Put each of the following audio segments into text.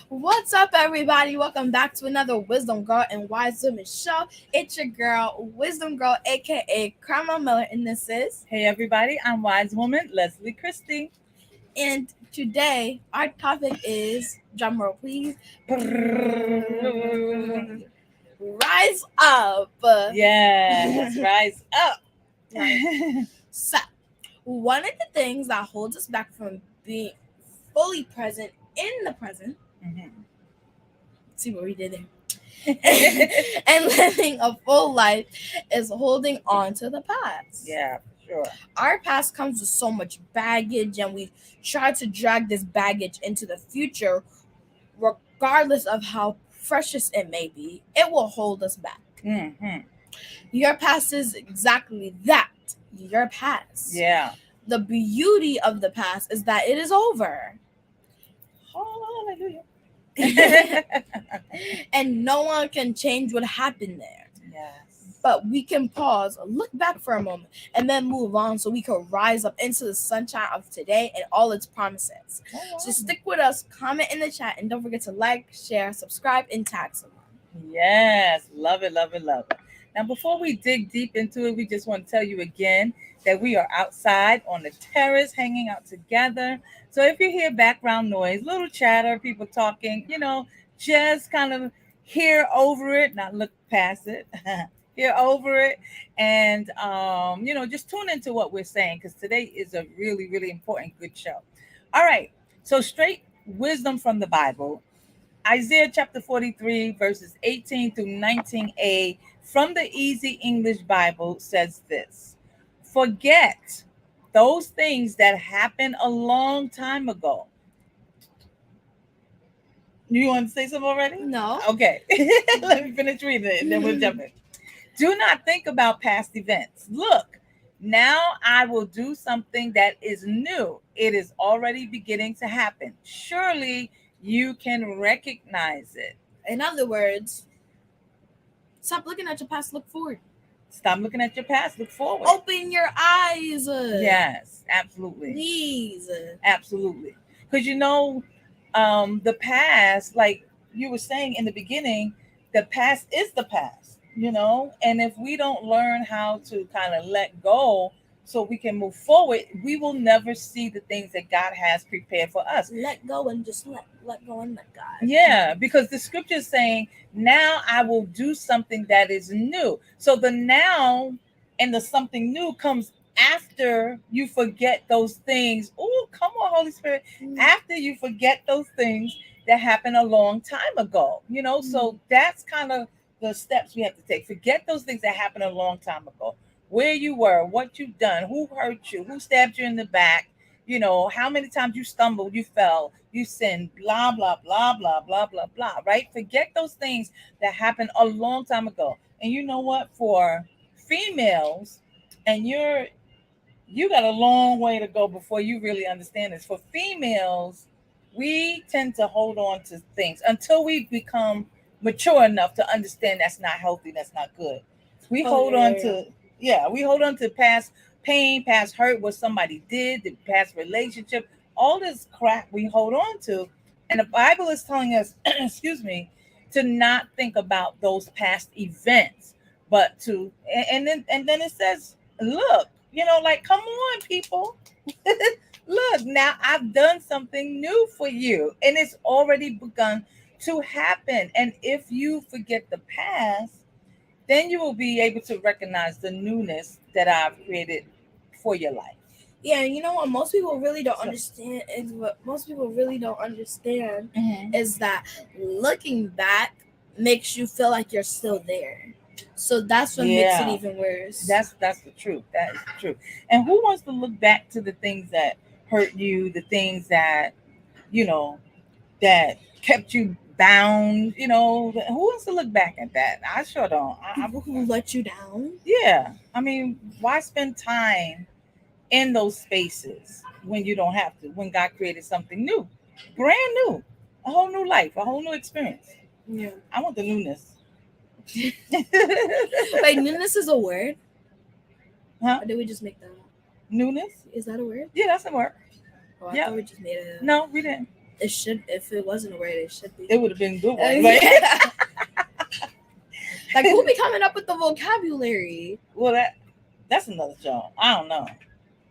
What's up, everybody? Welcome back to another Wisdom Girl and Wise Women show. It's your girl, Wisdom Girl, aka Carmel Miller, and this is. Hey everybody, I'm Wise Woman Leslie Christie. And today, our topic is drumroll, please. Rise up. Yes, rise up. So, one of the things that holds us back from being fully present in the present. See what we did there. And living a full life is holding on to the past. Yeah, sure. Our past comes with so much baggage, and we try to drag this baggage into the future, regardless of how precious it may be. It will hold us back. Mm-hmm. Your past is exactly that. Your past. Yeah. The beauty of the past is that it is over. Hallelujah. And no one can change what happened there. Yes. But we can pause, look back for a moment, and then move on so we can rise up into the sunshine of today and all its promises. So stick with us, comment in the chat, and don't forget to like, share, subscribe, and tag someone. Yes, love it, love it, love it. Now, before we dig deep into it, we just want to tell you again that we are outside on the terrace hanging out together. So if you hear background noise, little chatter, people talking, just kind of hear over it, not look past it. Hear over it and just tune into what we're saying because today is a really, really important, good show. All right. So straight wisdom from the Bible. Isaiah chapter 43, verses 18 through 19a from the Easy English Bible says this: Forget those things that happened a long time ago. You want to say something already? No. Okay. Let me finish reading it and then we'll jump in. Do not think about past events. Look, now I will do something that is new. It is already beginning to happen. Surely you can recognize it. In other words, stop looking at your past, look forward. Stop looking at your past, look forward. Open your eyes. Yes, absolutely. Please. Absolutely. Because the past, like you were saying in the beginning, the past is the past, and if we don't learn how to kind of let go so we can move forward, we will never see the things that God has prepared for us. Let go and just let go and let God. Yeah, because the scripture is saying, now I will do something that is new. So the now and the something new comes after you forget those things. Oh, come on, Holy Spirit. After you forget those things that happened a long time ago, so that's kind of the steps we have to take. Forget those things that happened a long time ago. Where you were, what you've done, who hurt you, who stabbed you in the back, how many times you stumbled, you fell, you sinned, blah, blah, blah, blah, blah, blah, blah, right? Forget those things that happened a long time ago. And you know what? For females, and you got a long way to go before you really understand this. For females, we tend to hold on to things until we become mature enough to understand that's not healthy, that's not good. We hold on to past pain, past hurt, what somebody did, the past relationship, all this crap we hold on to. And the Bible is telling us, excuse me, to not think about those past events, but to and then it says, look, like, come on, people. Look, now I've done something new for you, and it's already begun to happen. And if you forget the past, then you will be able to recognize the newness that I've created for your life. Yeah, you know what most people really don't understand is what most people really don't understand is that looking back makes you feel like you're still there. So that's what makes it even worse. That's the truth. That is the truth. And who wants to look back to the things that hurt you, the things that that kept you bound? Who wants to look back at that? I sure don't. People who let you down. Yeah, I mean, why spend time in those spaces when you don't have to? When God created something new, brand new, a whole new life, a whole new experience. Yeah, I want the newness. Wait, newness is a word? Huh? Or did we just make that up? Newness? Is that a word? Yeah, that's a word. Oh, I thought we just made it up. No, we didn't. It should. If it wasn't a word, it should be. It would have been a good one. Yeah. Like, who be coming up with the vocabulary? Well, that's another show. I don't know,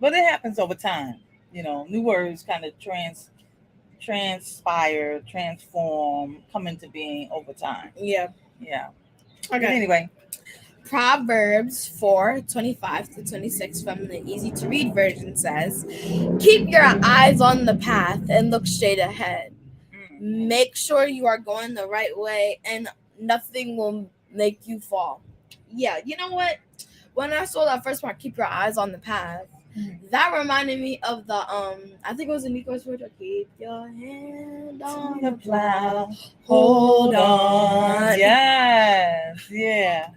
but it happens over time. New words kind of transpire, transform, come into being over time. Yeah. Yeah. Okay. But anyway, Proverbs 4:25-26 from the easy to read version says, "Keep your eyes on the path and look straight ahead. Make sure you are going the right way, and nothing will make you fall." Yeah, you know what? When I saw that first part, "Keep your eyes on the path," that reminded me of the I think it was a Nico's word. Keep your hand on the plow, hold on. Yes, yeah.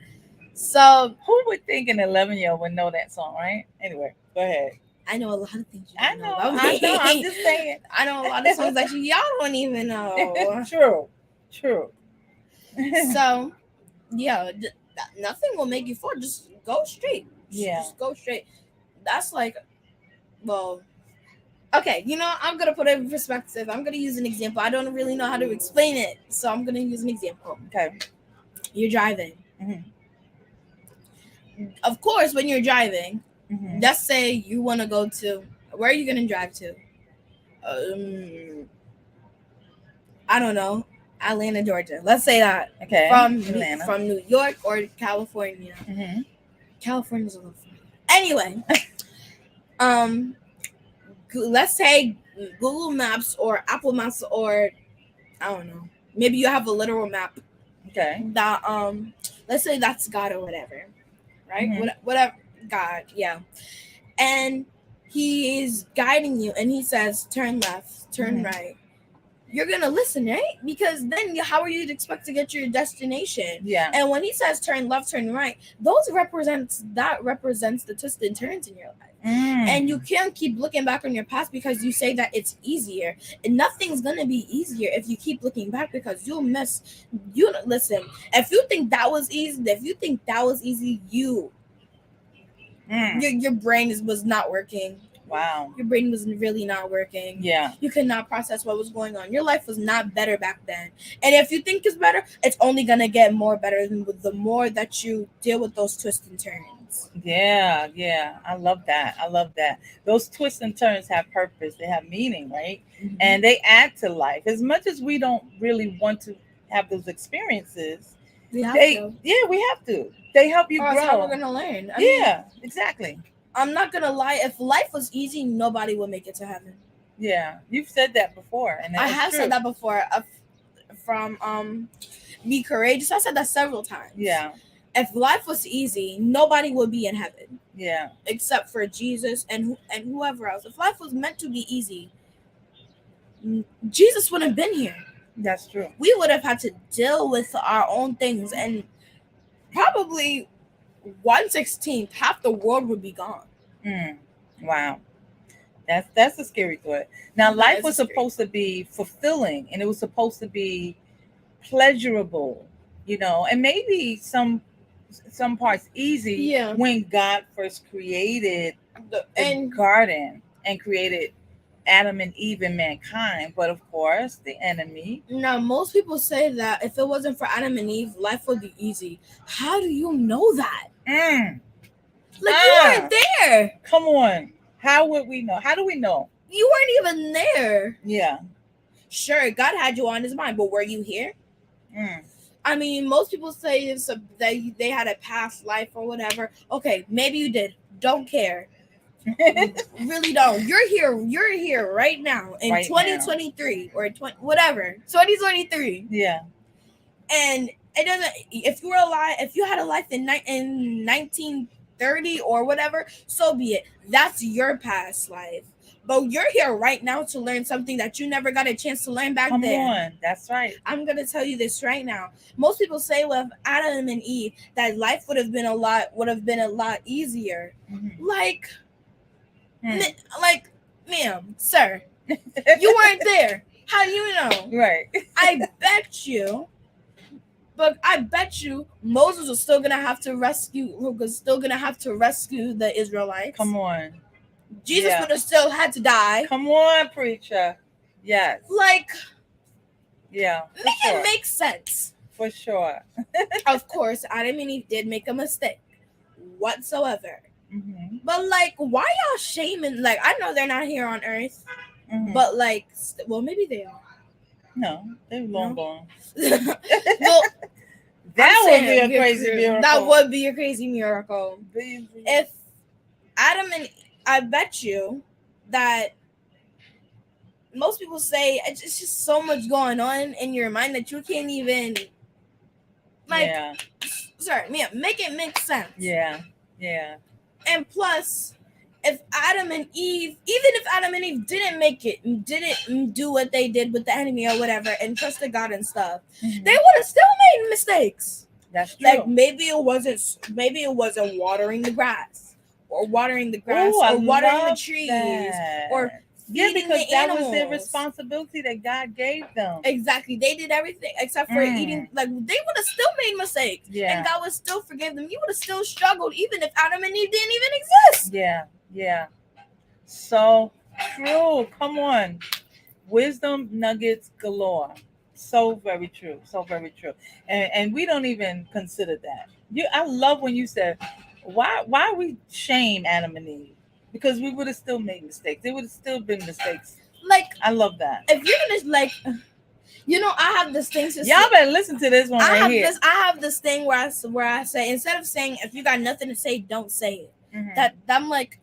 So who would think an 11-year-old would know that song, right? Anyway, go ahead. I know a lot of things. I know. I'm just saying. I know a lot of songs that y'all don't even know. True. So, yeah, nothing will make you fall. Just go straight. Just go straight. That's like, well, okay. I'm gonna put it in perspective. I'm gonna use an example. I don't really know how to explain it, so I'm gonna use an example. Okay. You're driving. Mm-hmm. Of course, when you're driving, mm-hmm. let's say you want to go to, where are you gonna drive to? I don't know, Atlanta, Georgia. Let's say that. Okay. From New York or California. Mm-hmm. California's a little far. Anyway, let's say Google Maps or Apple Maps, or I don't know. Maybe you have a literal map. Okay. That let's say that's God or whatever, right? Mm-hmm. Whatever God, yeah. And he is guiding you, and he says, "Turn left, turn right." You're gonna listen, right? Because then how are you to expect to get to your destination? Yeah. And when he says turn left, turn right, that represents the twists and turns in your life. And you can't keep looking back on your past because you say that it's easier. And nothing's gonna be easier if you keep looking back, because you'll miss. You listen. If you think that was easy, your brain was not working. Wow. Your brain was really not working. Yeah. You could not process what was going on. Your life was not better back then. And if you think it's better, it's only going to get more better the more that you deal with those twists and turns. Yeah. I love that. Those twists and turns have purpose. They have meaning, right? Mm-hmm. And they add to life. As much as we don't really want to have those experiences, we have to. They help you grow. That's how we're going to learn. Exactly. I'm not gonna lie. If life was easy, nobody would make it to heaven. Yeah, you've said that before, and I have said that before. From Be Courageous, I said that several times. Yeah. If life was easy, nobody would be in heaven. Yeah. Except for Jesus and whoever else. If life was meant to be easy, Jesus wouldn't have been here. That's true. We would have had to deal with our own things, and probably 1/16, half the world would be gone. Wow. That's a scary thought. Now, life was supposed to be fulfilling, and it was supposed to be pleasurable, and maybe some parts easy when God first created the garden and created Adam and Eve and mankind. But of course, the enemy. Now, most people say that if it wasn't for Adam and Eve, life would be easy. How do you know that? You weren't there. Come on. How would we know? How do we know? You weren't even there. Yeah. Sure, God had you on his mind, but were you here? I mean, most people say that they had a past life or whatever. Okay, maybe you did. Don't care. Really don't. You're here right now in 2023 or 2023. Yeah. And it doesn't. If you were alive, if you had a life in 1930 or whatever, so be it. That's your past life. But you're here right now to learn something that you never got a chance to learn back then. Come on, that's right. I'm gonna tell you this right now. Most people say with Adam and Eve that life would have been a lot easier. Like, ma'am, sir, you weren't there. How do you know? Right. I bet you Moses was still gonna have to rescue the Israelites. Come on. Jesus would have still had to die. Come on, preacher. Yes. Like, Yeah. For make sure. it make sense. For sure. Of course, Adam and Eve did make a mistake whatsoever. Mm-hmm. But like, why y'all shaming? Like, I know they're not here on Earth, Mm-hmm. but like, well, maybe they are. No, they're long No? gone. Well, That I'm would be saying a crazy miracle. That would be a crazy miracle. Be- If Adam and I bet you that most people say it's just so much going on in your mind that you can't even like. yeah. Sorry, yeah, make it make sense. Yeah. Yeah. And plus, if Adam and Eve, even if Adam and Eve didn't make it, didn't do what they did with the enemy or whatever, and trusted God and stuff, Mhm. they would have still made mistakes. That's true. Like maybe it wasn't watering the grass, or watering the grass, Ooh, I or watering the love trees, that. or yeah, feeding because the that animals. was their responsibility that God gave them. Exactly, they did everything except for eating. Like they would have still made mistakes, Yeah. and God would still forgive them. You would have still struggled, even if Adam and Eve didn't even exist. Yeah. Yeah. So true. Come on. Wisdom nuggets galore. So very true. So very true. And we don't even consider that. I love when you said, why we shame Adam and Eve? Because we would have still made mistakes. There would have still been mistakes. Like, I love that. if you're gonna like, I have this thing to Y'all better listen to this one right here. I have this thing where I say, instead of saying if you got nothing to say, don't say it. Mhm. That I'm like,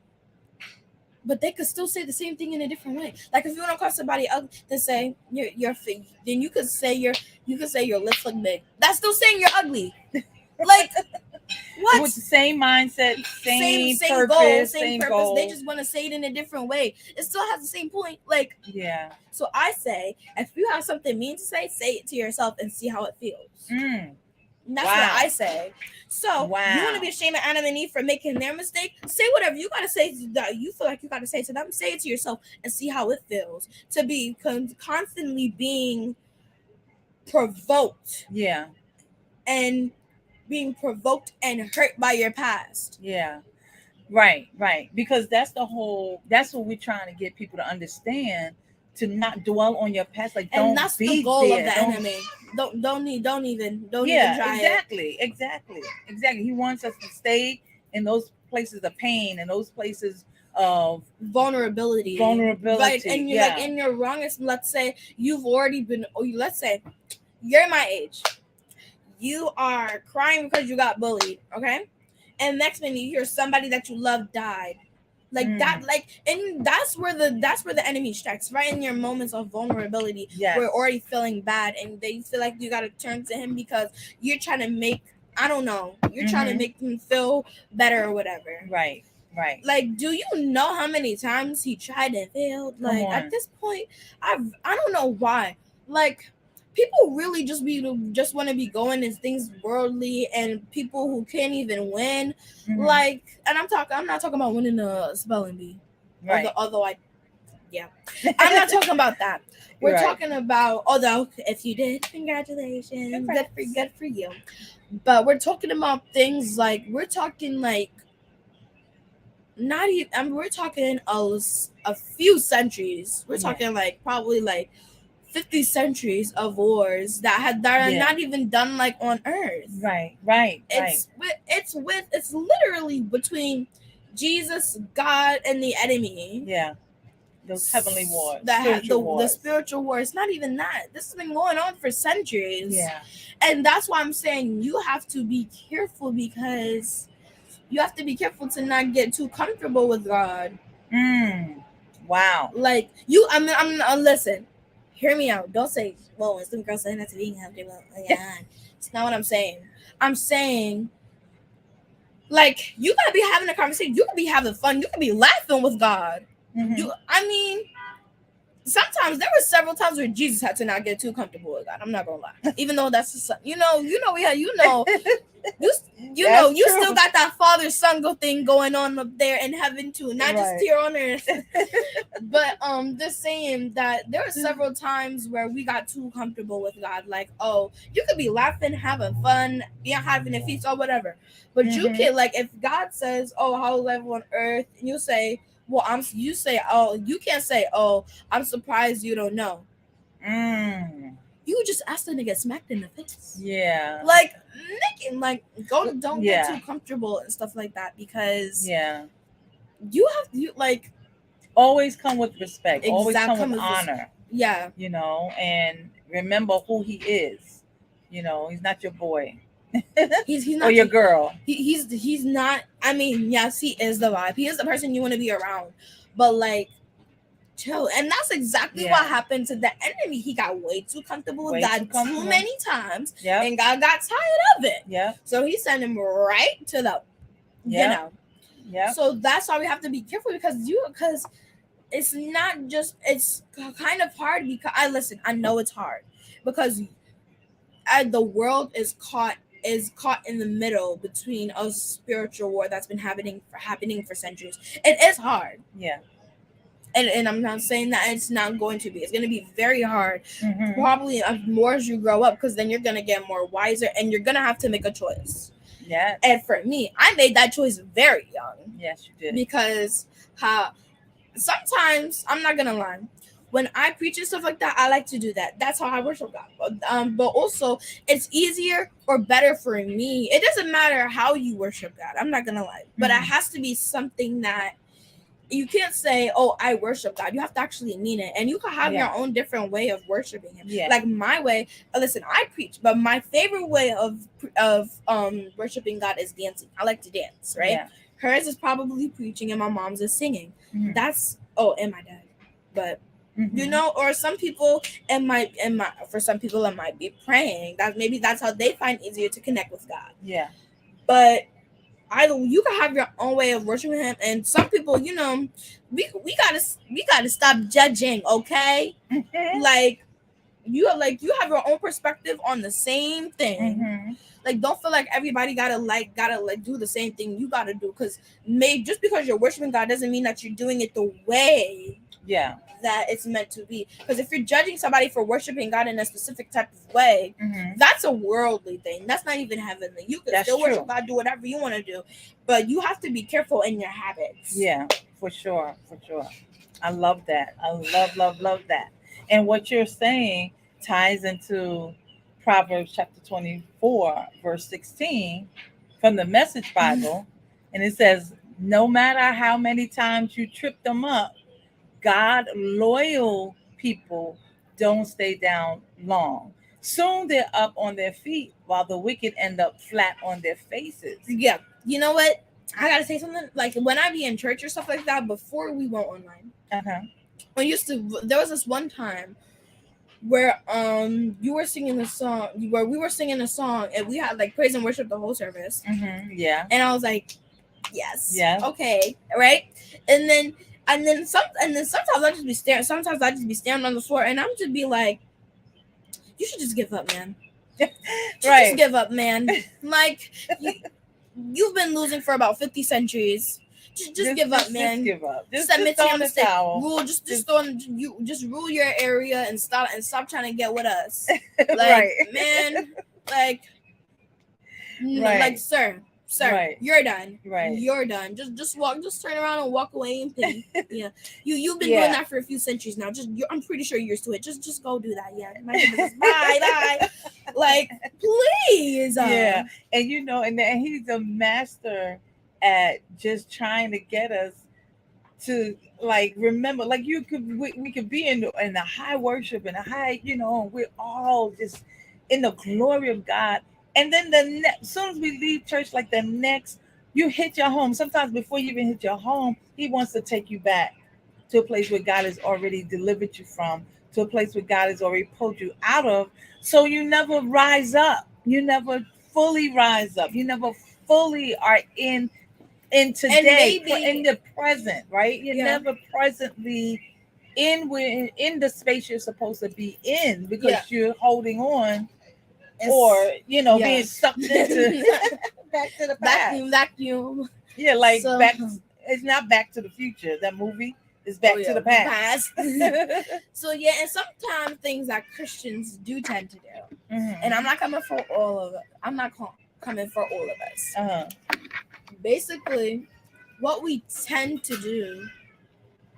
but they could still say the same thing in a different way. Like if you want to call somebody ugly, then say you're then you could say your lips look big. That's still saying you're ugly. Like what? With the same mindset, same goal, purpose, same purpose. goal. They just want to say it in a different way. It still has the same point. Like yeah. So I say, if you have something mean to say it to yourself and see how it feels. Mm. And that's what I say. So you want to be ashamed of Adam and Eve for making their mistake? Say whatever you gotta say that you feel like you gotta say to them. Say it to yourself and see how it feels to be constantly being provoked. Yeah. And being provoked and hurt by your past. Yeah. Right. Because that's what we're trying to get people to understand, to not dwell on your past. Like, don't and that's be the goal there. of the enemy. Don't even try Exactly. He wants us to stay in those places of pain and those places of vulnerability. Like, and you're like in your wrongest. Let's say you've already been. Let's say you're my age. You are crying because you got bullied. Okay. And next minute you hear somebody that you love died. Like that, like, and that's where the enemy strikes, right in your moments of vulnerability. Yes. We're already feeling bad, and they feel like you gotta turn to him because you're trying to make, I don't know, you're trying to make him feel better or whatever. Right. Like, do you know how many times he tried and failed? Like at this point, I don't know why. Like, people really just want to be going in things worldly, and people who can't even win. Mm-hmm. Like, and I'm not talking about winning a spelling bee. Right. Although I'm not talking about that. We're talking about, although if you did, congratulations, good for you. But we're talking about things like we're talking a few centuries. We're talking like probably like 50 centuries of wars that are not even done like on Earth. Right. It's literally between Jesus, God, and the enemy. Yeah. Those heavenly wars. The spiritual war. It's not even that. This has been going on for centuries. Yeah. And that's why I'm saying you have to be careful, because you have to be careful to not get too comfortable with God. Wow. Like I'm listen. Hear me out. Don't say, well, when some girls saying that to being comfortable. It's not what I'm saying. I'm saying, like, you gotta be having a conversation. You could be having fun. You could be laughing with God. Mm-hmm. Sometimes there were several times where Jesus had to not get too comfortable with God. I'm not gonna lie. Even though that's you still got that father son thing going on up there in heaven too, not just here on earth. But just saying that there were several times where we got too comfortable with God. Like, oh, you could be laughing, having fun, having a feast or whatever, but you can, like, if God says, oh, how live on earth, and you say, Well, you say, oh, you can't say, oh, I'm surprised you don't know. You just asked them to get smacked in the face. Yeah. Like, like, don't Yeah. get too comfortable and stuff like that, because Yeah. you like Always come with respect. Always Exact- come with come with honor. yeah. You know, and remember who he is. You know, he's not your boy He's or not your girl. he's not. I mean, yes, he is the vibe. He is the person you want to be around. But like, chill. And that's exactly Yeah. what happened to the enemy. He got way too comfortable with Way God too comfortable. too many times, Yep. and God got tired of it. Yep. So he sent him right to the, you Yep. know. Yep. So that's why we have to be careful, because it's not just, it's kind of hard, because I know it's hard, because the world is caught in the middle between a spiritual war that's been happening for centuries. It is hard. Yeah. And I'm not saying that it's not going to be. It's going to be very hard. Mhm. Probably more as you grow up, because then you're going to get more wiser, and you're going to have to make a choice. Yeah. And for me, I made that choice very young, Yes, you did. because sometimes, I'm not gonna lie, when I preach and stuff like that, I like to do that. That's how I worship God. But also, it's easier or better for me. It doesn't matter how you worship God. I'm not gonna lie, but it has to be something that you can't say, "Oh, I worship God." You have to actually mean it, and you can have your own different way of worshiping Him. Yeah. Like my way. Listen, I preach, but my favorite way of worshiping God is dancing. I like to dance, right? Yeah. Hers is probably preaching, and my mom's is singing. Mhm. That's and my dad. But Mhm. you know, or some people for some people it might be praying. That's how they find easier to connect with God. Yeah. But you can have your own way of worshiping Him, and some people, you know, we gotta stop judging, okay? Like you have your own perspective on the same thing. Mhm. Like, don't feel like everybody gotta do the same thing you gotta do, because just because you're worshiping God doesn't mean that you're doing it the way Yeah. that it's meant to be. Because if you're judging somebody for worshiping God in a specific type of way, Mhm. that's a worldly thing. That's not even heavenly. You can still worship God, do whatever you want to do, but you have to be careful in your habits. Yeah, for sure, for sure. I love that. I love that. And what you're saying ties into Proverbs chapter 24, verse 16 from the Message Bible. And it says, no matter how many times you trip them up, God loyal people don't stay down long. Soon they're up on their feet, while the wicked end up flat on their faces. Yeah. You know what? I gotta say something. Like, when I be in church or stuff like that, before we went online, there was this one time where you were singing a song, where we were singing a song, and we had like praise and worship the whole service. Yeah. And I was like, yes. Yeah. Okay. Right. And then sometimes I just be staring. Sometimes I just be staring on the floor, and I'm just be like, you should just give up, man. Just give up, man. Like, you've been losing for about 50 centuries. Just give up, man. Just give up. Just throw in the towel. Rule. Just rule your area and stop trying to get with us. Like, Right. man. Like, Right. Like, sir, Right. you're done. Right. You're done. Just turn around and walk away in pity. Yeah. You've been Yeah. doing that for a few centuries now. I'm pretty sure you're used to it. Just go do that. Yeah. My goodness. Bye. Like, please. Yeah. And you know, and he's a master at just trying to get us to like remember, like we could be in the high worship and the high, you know, we're all just in the glory of God. And then as soon as we leave church, like the next, you hit your home. Sometimes before you even hit your home, He wants to take you back to a place where God has already delivered you from, to a place where God has already pulled you out of. So you never rise up. You never fully rise up. You never fully are in today, in the present, right? You're never presently in the space you're supposed to be in, because you're holding on, or you know, being sucked into back to the past. Vacuum. Yeah, like back. It's not Back to the Future. That movie is Back to the Past. So yeah, and sometimes things that Christians do tend to do, and I'm not coming for all of it. I'm not coming for all of us. Basically, what we tend to do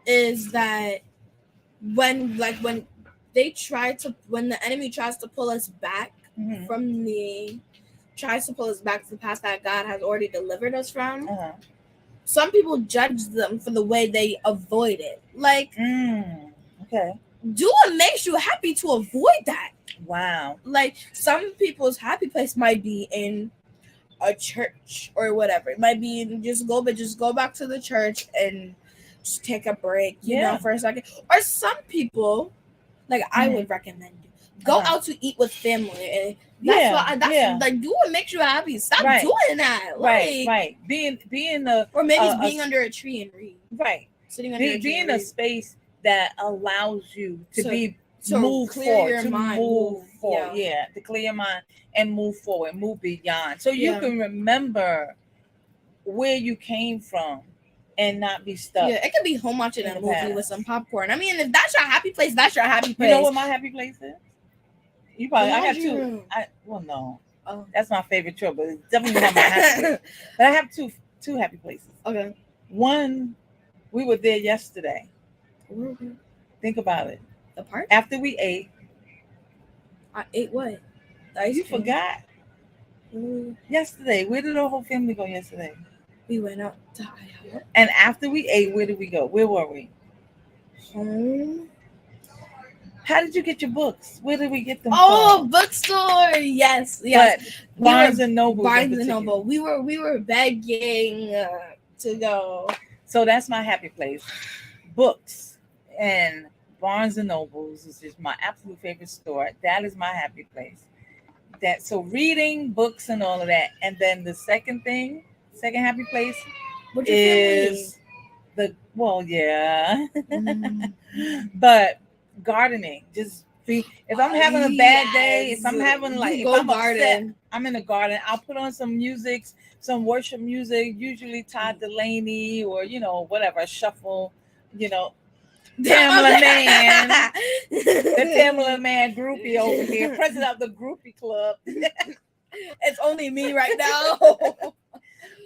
is that when when the enemy tries to pull us back Mhm. tries to pull us back to the path that God has already delivered us from, Uh-huh. some people judge them for the way they avoid it. Like, Okay. do what makes you happy to avoid that. Wow. Like, some people's happy place might be in a church or whatever. It might be just go back to the church and just take a break, Yeah. for a second. Or some people, like I would recommend you, go out to eat with family. And that's like, do what makes you happy. Stop doing that. Like, right. Being the or maybe it's being under a tree and read. Right. Sitting under a tree. Being and a read. space that allows you to be to move clear forward, your to mind, move forward. yeah. Yeah, to clear your mind and move forward, move beyond. So you Yeah. can remember where you came from and not be stuck. Yeah, it could be home watching in a the movie past. with some popcorn. I mean, if that's your happy place, that's your happy place. You know what my happy place is? You probably, The I have laundry two. room. Well, no, Oh. that's my favorite chore, but it's definitely not my happy place. But I have two happy places. Okay. One, we were there yesterday. Mhm. Think about it. The park? After we ate, I ate what? The ice you cream. forgot. Yesterday, where did our whole family go yesterday? We went out to IHOP. And after we ate, where did we go? Where were we? Home. How did you get your books? Where did we get them Oh, from? bookstore. Yes. But Barnes and Noble. Barnes and Noble. We were begging to go. So that's my happy place. Books and Barnes and Nobles is just my absolute favorite store. That is my happy place. So reading, books, and all of that. And then the second happy place is yeah. But gardening. Just if I'm having a bad day, if I'm having if I'm upset, I'm in the garden. I'll put on some music, some worship music, usually Todd Delaney or whatever, shuffle, Tamala Man, the Tamala Man groupie over here, president of the groupie club. It's only me right now.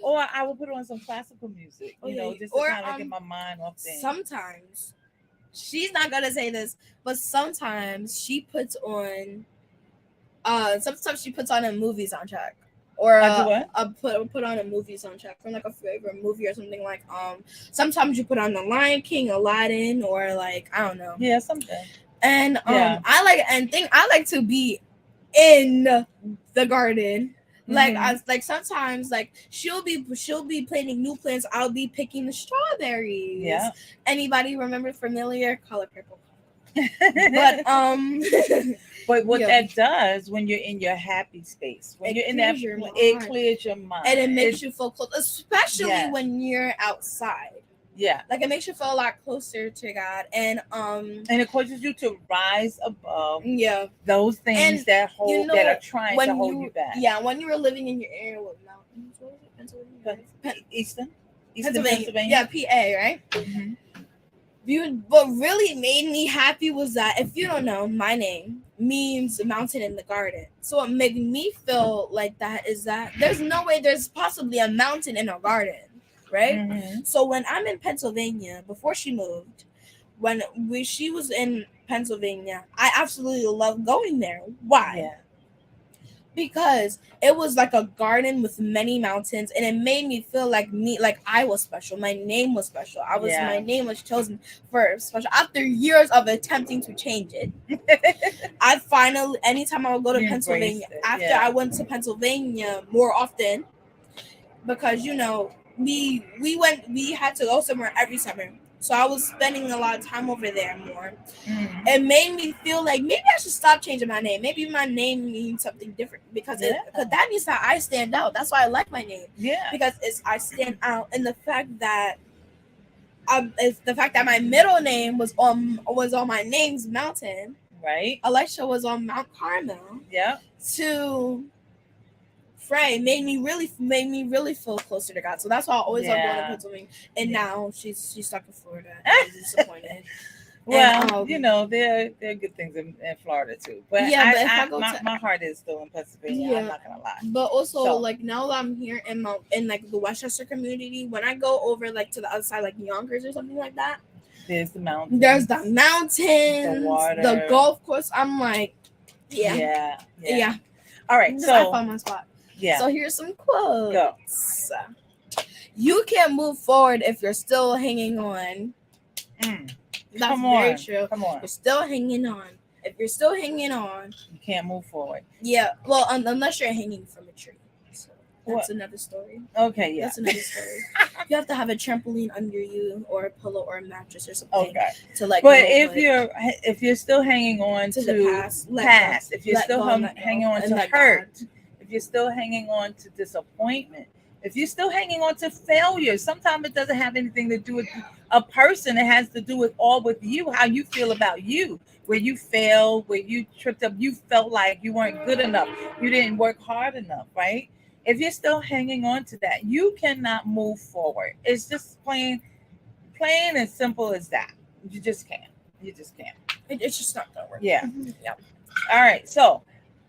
Or I will put on some classical music, just to kind of get my mind off things. Sometimes, she's not gonna say this, but sometimes she puts on, a movie soundtrack. Or put on a movie soundtrack from like a favorite movie or something like sometimes you put on The Lion King, Aladdin, or like I don't know. Yeah, something. And I like to be in the garden. Like sometimes like she'll be planting new plants. I'll be picking the strawberries. Yeah. Anybody remember familiar color purple? But what that does when you're in your happy space, when you're in that, it clears your mind and it makes you feel close, especially when you're outside. Yeah, like it makes you feel a lot closer to God, and it causes you to rise above. Yeah, those things that are trying to hold you back. Yeah, when you were living in your area with mountains, what was it? Pennsylvania, Eastern Pennsylvania. Yeah, PA, right? Mm-hmm. What really made me happy was that, if you don't know, my name means mountain in the garden. So what made me feel like that is that there's no way there's possibly a mountain in a garden, right? Mm-hmm. So when I'm in Pennsylvania, before she moved, when she was in Pennsylvania, I absolutely love going there. Why? Yeah. Because it was like a garden with many mountains, and it made me feel like I was special. My name was special. My name was chosen for special. After years of attempting to change it, I finally, anytime I would go to Pennsylvania, I went to Pennsylvania more often, because we had to go somewhere every summer. So I was spending a lot of time over there more. Mm-hmm. It made me feel like maybe I should stop changing my name. Maybe my name means something different, because that means that I stand out. That's why I like my name. Yeah. Because I stand out, and the fact that my middle name was on my name's mountain. Right. Elisha was on Mount Carmel. Yeah. To Frey made me really feel closer to God. So that's why I always love going to Pennsylvania. And now she's stuck in Florida. She's disappointed. Well, there are good things in Florida too. But my heart is still in Pennsylvania. Yeah. I'm not gonna lie. But also, now that I'm here in the Westchester community, when I go over to the other side, like Yonkers or something like that, There's the mountains. There's the mountains, water. the golf course. I'm like, yeah. Yeah. All right, I so found my spot. yeah. So here's some quotes. Go. You can't move forward if you're still hanging on. That's very true. Come on. You're still hanging on. If you're still hanging on, you can't move forward. Yeah. Well, unless you're hanging from a tree. So that's another story. Okay, yeah. That's another story. You have to have a trampoline under you, or a pillow, or a mattress, or something. Okay. To like. But if you're still hanging on to the past, if you're still hanging on to hurt, if you're still hanging on to disappointment, if you're still hanging on to failure, sometimes it doesn't have anything to do with a person. It has to do with you, how you feel about you, where you failed, where you tripped up, you felt like you weren't good enough, you didn't work hard enough, right? If you're still hanging on to that, you cannot move forward. It's just plain and simple as that. You just can't. It's just not gonna work. Yeah. All right. So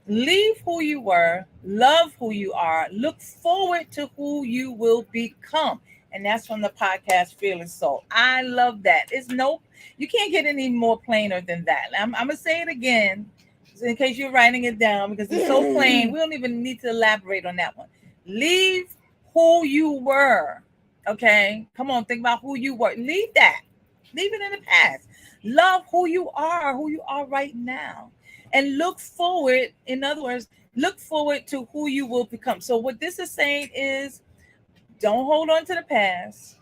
leave who you were, love who you are, look forward to who you will become. And that's from the podcast Fearless Soul. I love that. You can't get any more plainer than that. I'm gonna say it again, in case you're writing it down, because it's so plain. We don't even need to elaborate on that one. Leave who you were. Okay, come on, think about who you were. Leave that. Leave it in the past. Love who you are right now, and look forward. In other words, look forward to who you will become. So what this is saying is, don't hold on to the past,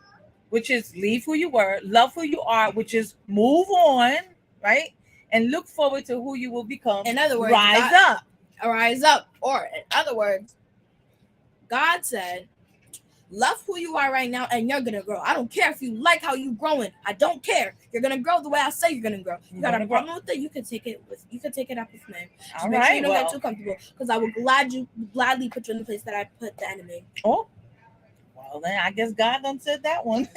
which is leave who you were, love who you are, which is move on, right? And look forward to who you will become. In other words, rise up. Or in other words, God said, love who you are right now, and you're gonna grow. I don't care if you like how you growing. I don't care. You're gonna grow the way I say you're gonna grow. You got a problem with it? You can take it up with me. Just make sure you don't get too comfortable, because I will gladly put you in the place that I put the enemy. Oh, well then I guess God done said that one.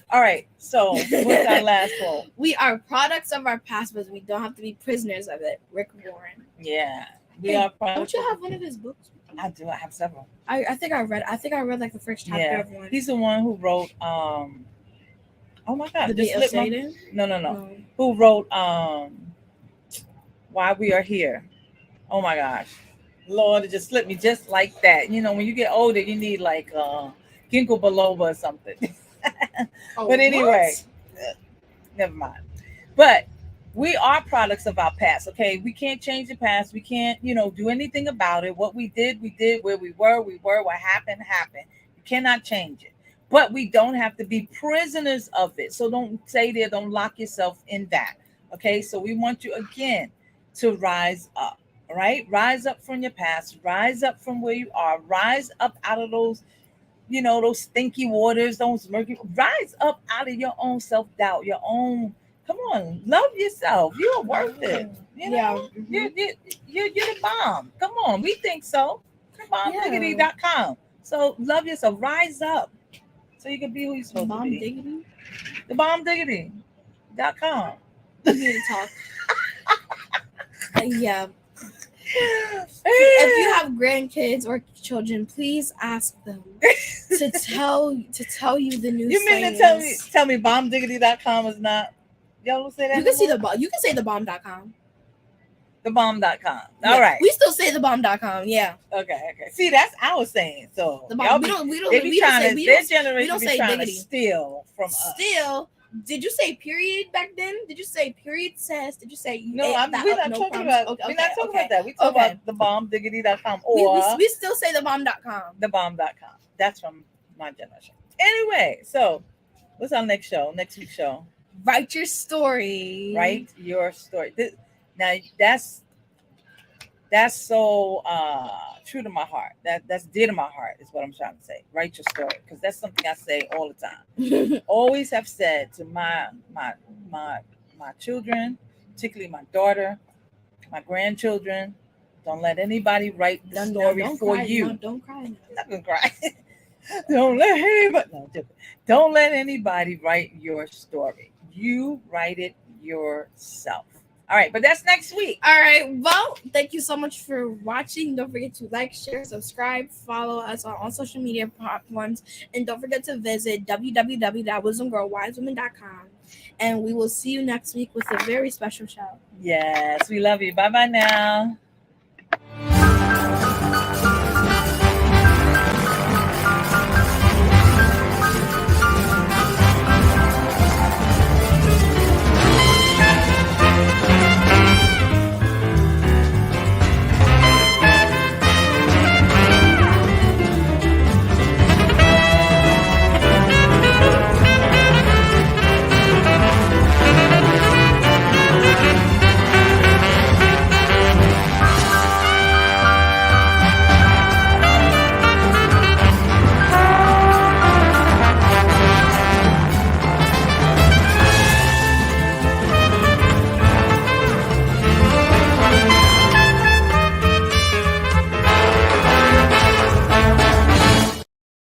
All right, so what's our last one? We are products of our past, but we don't have to be prisoners of it. Rick Warren. Yeah, we are products. Don't you have one of his books? I do. I have several. I think I read like the first chapter of one. He's the one who wrote. Oh my God! The Day of Satan? No. Who wrote Why We Are Here? Oh my gosh, Lord, it just slipped me just like that. You know, when you get older, you need like ginkgo biloba or something. But anyway, never mind. But we are products of our past. Okay, we can't change the past. We can't, do anything about it. What we did. Where we were. What happened. You cannot change it. But we don't have to be prisoners of it. So don't stay there. Don't lock yourself in that. Okay, so we want you again to rise up. All right, rise up from your past. Rise up from where you are. Rise up out of those, those stinky waters, those murky. Rise up out of your own self-doubt, your own. Come on, love yourself. You're worth it. You're the bomb. Come on, we think so. BombDiggity.com. So love yourself. Rise up, so you can be who you're supposed to be. Diggity? The BombDiggity.com. We need to talk. Yeah. If you have grandkids or children, please ask them to tell you the new. You mean to tell me BombDiggity.com is not? Y'all don't say that. You can see you can say the bomb.com. The bomb.com. Yeah. All right. We still say the bomb.com. Yeah. Okay. See, that's our saying. So the bomb. We don't say diggity. Steal from us. Steal. Did you say period back then? Did you say period says? Did you say no? We're not talking about that. We talk about the bombdiggity.com or we still say the bomb.com. The bomb.com. That's from my generation. Anyway, so what's our next week's show? Write your story. Write your story. Now that's so true to my heart. That's dear to my heart is what I'm trying to say. Write your story, because that's something I say all the time. Always have said to my children, particularly my daughter, my grandchildren, don't let anybody write the story for you. No, don't cry. I'm not gonna cry. Don't let anybody write your story. You write it yourself. All right, but that's next week. All right. Well, thank you so much for watching. Don't forget to like, share, subscribe, follow us on all social media platforms, and don't forget to visit www.wisdomgirlwisewomen.com. And we will see you next week with a very special show. Yes, we love you. Bye bye now.